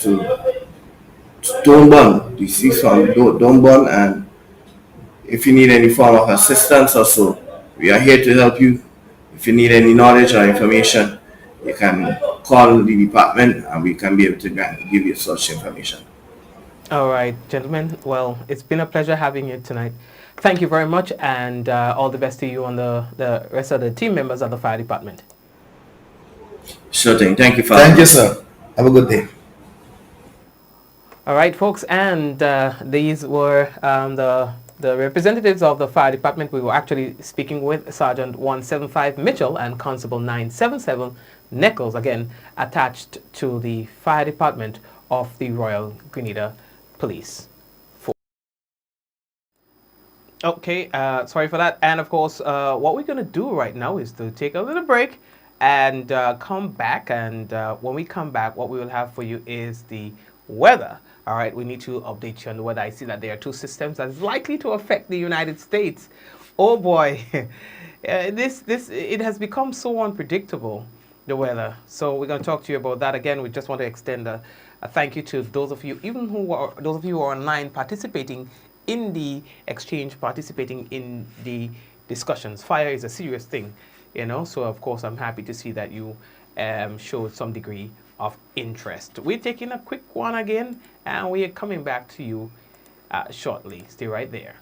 don't burn. The cease from don't burn, and if you need any form of assistance or so, we are here to help you. If you need any knowledge or information, you can call the department and we can be able to give you such information. All right, gentlemen. Well, it's been a pleasure having you tonight. Thank you very much, and all the best to you and the rest of the team members of the fire department. Sure thing. Thank you, Father. Thank you, sir. Have a good day. All right, folks, and these were the representatives of the fire department. We were actually speaking with Sergeant 175 Mitchell and Constable 977 Nichols, again attached to the fire department of the Royal Grenada Police Force. Okay, sorry for that. And of course, what we're going to do right now is to take a little break and come back. And when we come back, what we will have for you is the weather. All right, we need to update you on the weather. I see that there are two systems that is likely to affect the United States. Oh boy, it has become so unpredictable, the weather. So we're going to talk to you about that again. We just want to extend a thank you to those of you, those of you who are online participating in the exchange, participating in the discussions. Fire is a serious thing, you know. So of course, I'm happy to see that you showed some degree of interest. We're taking a quick one again, and we are coming back to you shortly. Stay right there.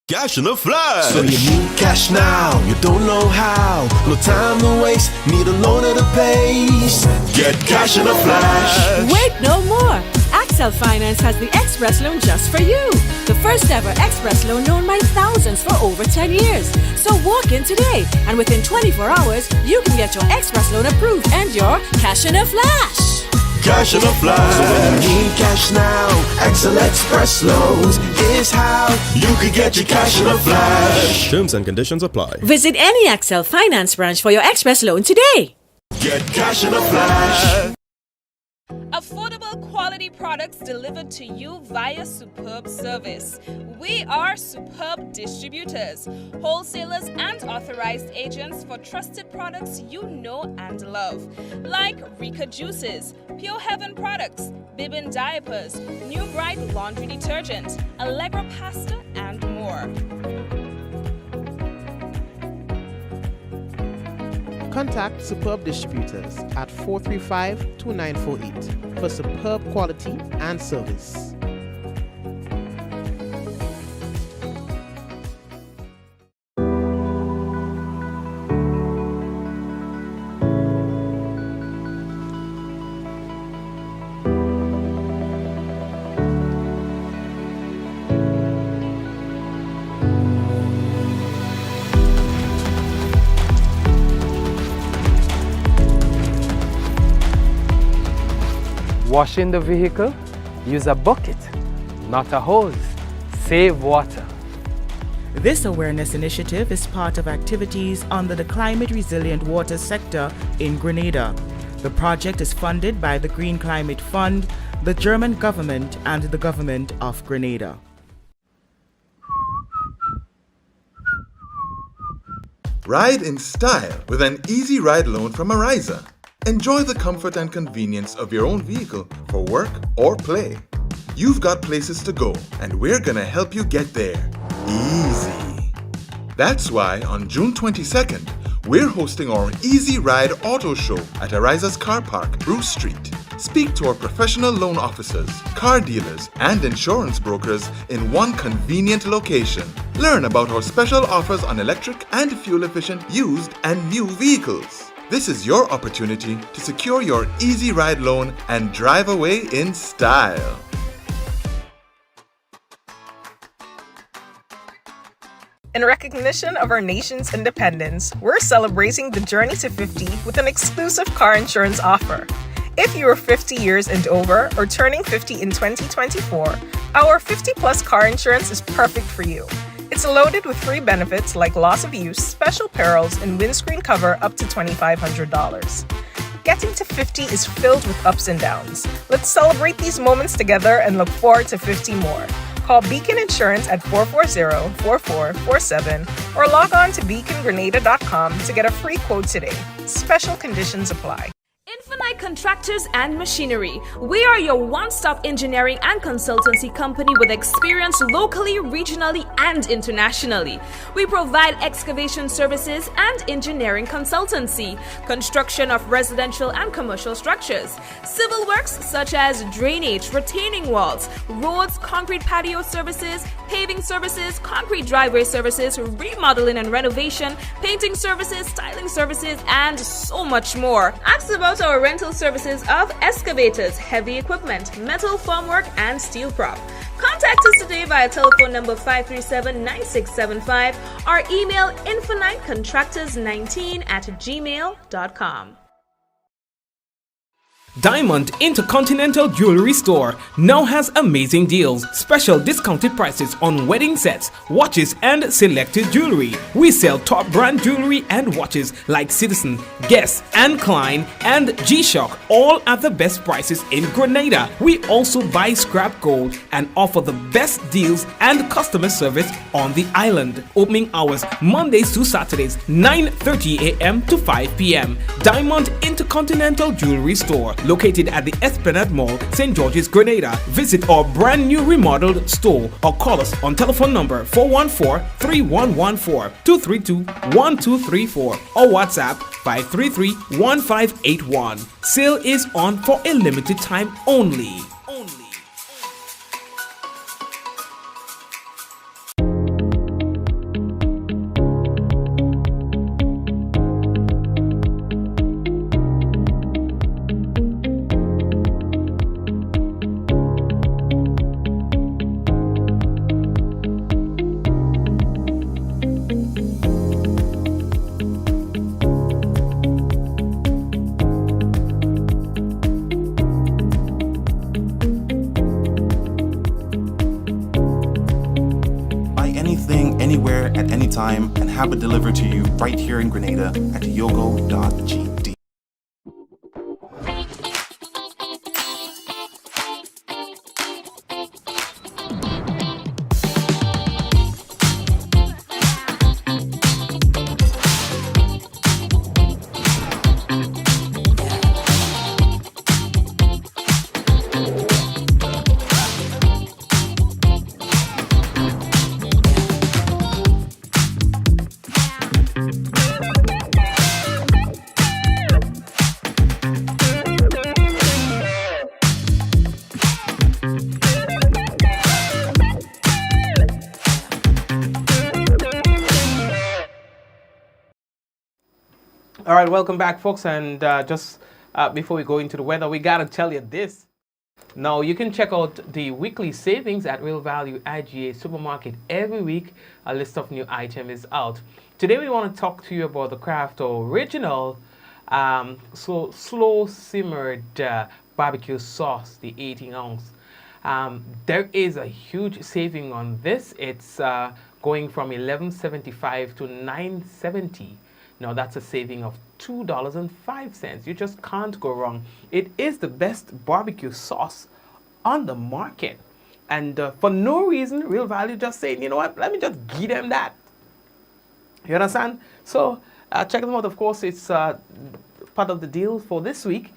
Cash in a flash. So you need cash now, you don't know how. No time to waste, need a loan at a pace. Get cash in a flash. Wait no more! Accel Finance has the Express Loan just for you. The first ever Express Loan known by thousands for over 10 years. So walk in today, and within 24 hours, you can get your Express Loan approved and your cash in a flash. Cash in a flash. So when you need cash now, Accel Express Loans is how you can get your cash in a flash. Terms and conditions apply. Visit any Accel Finance branch for your Express Loan today. Get cash in a flash. Affordable quality products delivered to you via superb service. We are Superb Distributors, wholesalers and authorized agents for trusted products you know and love, like Rika Juices, Pure Heaven products, Bibbin diapers, New Bright laundry detergent, Allegra pasta, and more. Contact Superb Distributors at 435-2948 for superb quality and service. Washing the vehicle, use a bucket, not a hose. Save water. This awareness initiative is part of activities under the Climate Resilient Water sector in Grenada. The project is funded by the Green Climate Fund, the German government, and the government of Grenada. Ride in style with an easy ride loan from Ariza. Enjoy the comfort and convenience of your own vehicle for work or play. You've got places to go, and we're gonna help you get there. Easy. That's why on June 22nd, we're hosting our Easy Ride Auto Show at Ariza's car park, Bruce Street. Speak to our professional loan officers, car dealers, and insurance brokers in one convenient location. Learn about our special offers on electric and fuel-efficient used and new vehicles. This is your opportunity to secure your Easy Ride loan and drive away in style. In recognition of our nation's independence, we're celebrating the journey to 50 with an exclusive car insurance offer. If you are 50 years and over or turning 50 in 2024, our 50-plus car insurance is perfect for you. It's loaded with free benefits like loss of use, special perils, and windscreen cover up to $2,500. Getting to 50 is filled with ups and downs. Let's celebrate these moments together and look forward to 50 more. Call Beacon Insurance at 440-4447 or log on to beacongrenada.com to get a free quote today. Special conditions apply. Infinite Contractors and Machinery. We are your one-stop engineering and consultancy company with experience locally, regionally, and internationally. We provide excavation services and engineering consultancy, construction of residential and commercial structures, civil works such as drainage, retaining walls, roads, concrete patio services, paving services, concrete driveway services, remodeling and renovation, painting services, styling services, and so much more. Ask about our rental services of excavators, heavy equipment, metal formwork, and steel prop. Contact us today via telephone number 537-9675 or email infinitecontractors19@gmail.com. Diamond Intercontinental Jewelry Store now has amazing deals, special discounted prices on wedding sets, watches, and selected jewelry. We sell top brand jewelry and watches like Citizen, Guess, and Klein, and G-Shock, all at the best prices in Grenada. We also buy scrap gold and offer the best deals and customer service on the island. Opening hours Mondays to Saturdays, 9:30 a.m. to 5 p.m. Diamond Intercontinental Jewelry Store, located at the Esplanade Mall, St. George's, Grenada. Visit our brand new remodeled store or call us on telephone number 414-3114, 232-1234 or WhatsApp 533-1581. Sale is on for a limited time only. Anywhere at any time and have it delivered to you right here in Grenada at yogo.gd. All right, welcome back, folks. And just before we go into the weather, we got to tell you this. Now, you can check out the weekly savings at Real Value IGA Supermarket. Every week, a list of new items is out. Today, we want to talk to you about the Kraft Original slow simmered barbecue sauce, the 18 ounce. There is a huge saving on this. It's going from $11.75 to $9.70. Now that's a saving of $2.05. You just can't go wrong. It is the best barbecue sauce on the market. And for no reason, Real Value just saying, you know what, let me just give them that. You understand? So check them out. Of course, it's part of the deal for this week.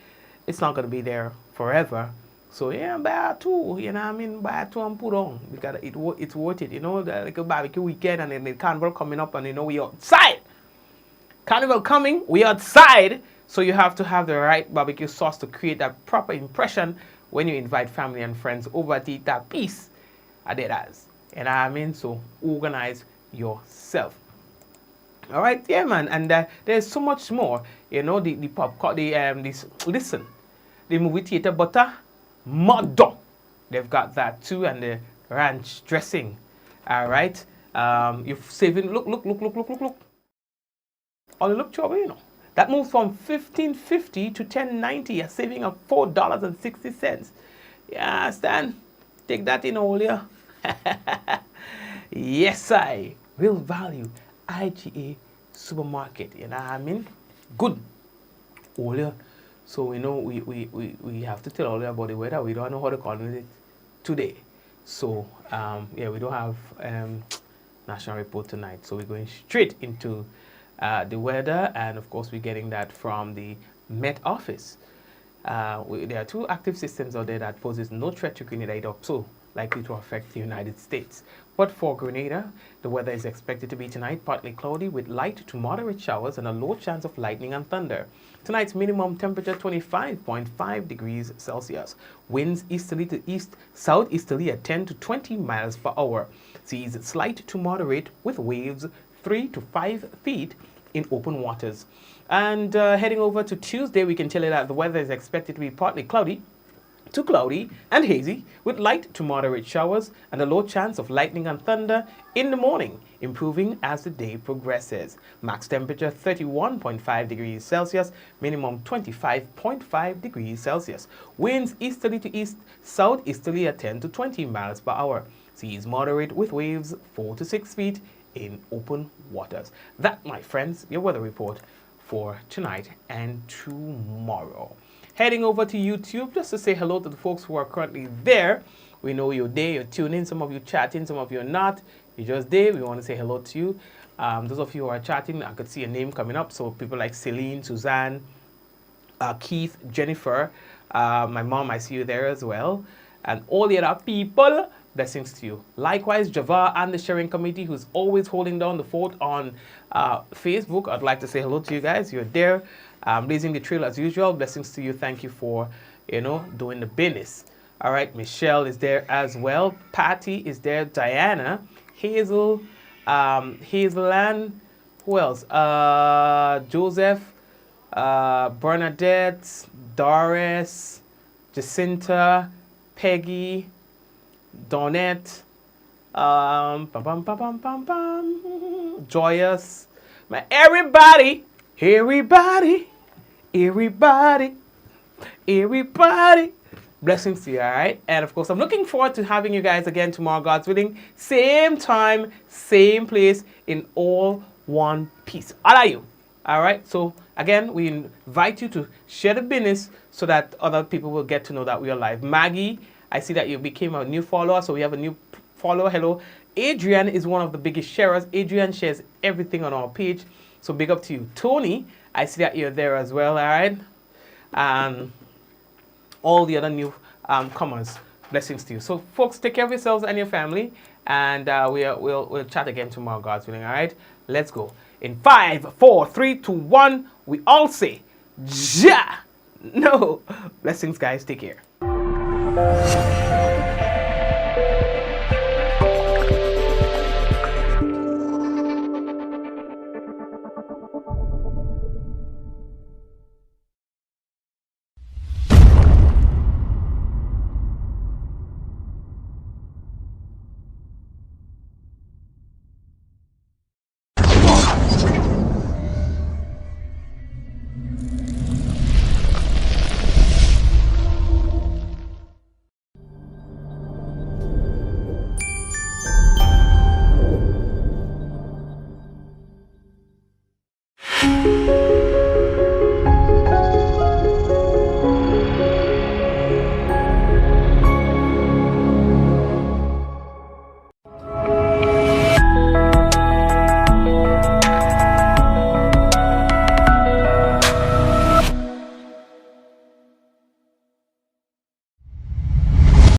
It's not going to be there forever. So yeah, buy two, you know what I mean? Buy two and put on. Because it's worth it. You know, like a barbecue weekend and then the carnival coming up and you know we outside. Carnival coming, we outside, so you have to have the right barbecue sauce to create that proper impression when you invite family and friends over to eat that piece at their house. You know what I mean? So organize yourself. All right, yeah, man. And there's so much more. You know, the popcorn, listen, the movie theater butter, murder. They've got that too, and the ranch dressing. All right, you're saving. Look. Oh, look, trouble, you know. That moves from $15.50 to $10.90, a saving of $4.60. Yeah, Stan, take that in all here. Yes, I. Real Value, IGA Supermarket. You know what I mean? Good. All here. So, you know, we have to tell all you about the weather. We don't know how to call it today. So, yeah, we don't have national report tonight. So we're going straight into the weather, and of course we're getting that from the Met Office. There are 2 active systems out there that poses no threat to Grenada, so likely to affect the United States. But for Grenada, the weather is expected to be tonight partly cloudy with light to moderate showers and a low chance of lightning and thunder. Tonight's minimum temperature 25.5 degrees Celsius. Winds easterly to east, southeasterly at 10 to 20 miles per hour. Seas slight to moderate with waves 3 to 5 feet in open waters. And heading over to Tuesday, we can tell you that the weather is expected to be partly cloudy to cloudy and hazy with light to moderate showers and a low chance of lightning and thunder in the morning, improving as the day progresses. Max temperature 31.5 degrees Celsius, minimum 25.5 degrees Celsius. Winds easterly to east, southeasterly at 10 to 20 miles per hour. Seas moderate with waves 4 to 6 feet in open waters. That, my friends, your weather report for tonight and tomorrow. Heading over to YouTube just to say hello to the folks who are currently there. We know you're there, you're tuning, some of you chatting, some of you are not. You're just there, we want to say hello to you. Those of you who are chatting, I could see a name coming up. So people like Celine, Suzanne, Keith, Jennifer, my mom, I see you there as well. And all the other people, blessings to you. Likewise, Javar and the sharing committee who's always holding down the fort on Facebook. I'd like to say hello to you guys. You're there. Blazing the trail as usual. Blessings to you. Thank you for, doing the business. All right. Michelle is there as well. Patty is there. Diana, Hazel, Hazelanne. Who else? Joseph, Bernadette, Doris, Jacinta, Peggy, Donette, Joyous, everybody. Blessings to you, all right? And of course, I'm looking forward to having you guys again tomorrow, God's willing. Same time, same place, in all one piece. Are you? All right? So, again, we invite you to share the business so that other people will get to know that we are live. Maggie, I see that you became a new follower, so we have a new follower. Hello. Adrian is one of the biggest sharers. Adrian shares everything on our page. So big up to you. Tony, I see that you're there as well, all right? All the other new comers, blessings to you. So folks, take care of yourselves and your family, and we'll chat again tomorrow, God's willing, all right? Let's go. In 5, 4, 3, 2, 1, we all say, Ja! No. Blessings, guys. Take care.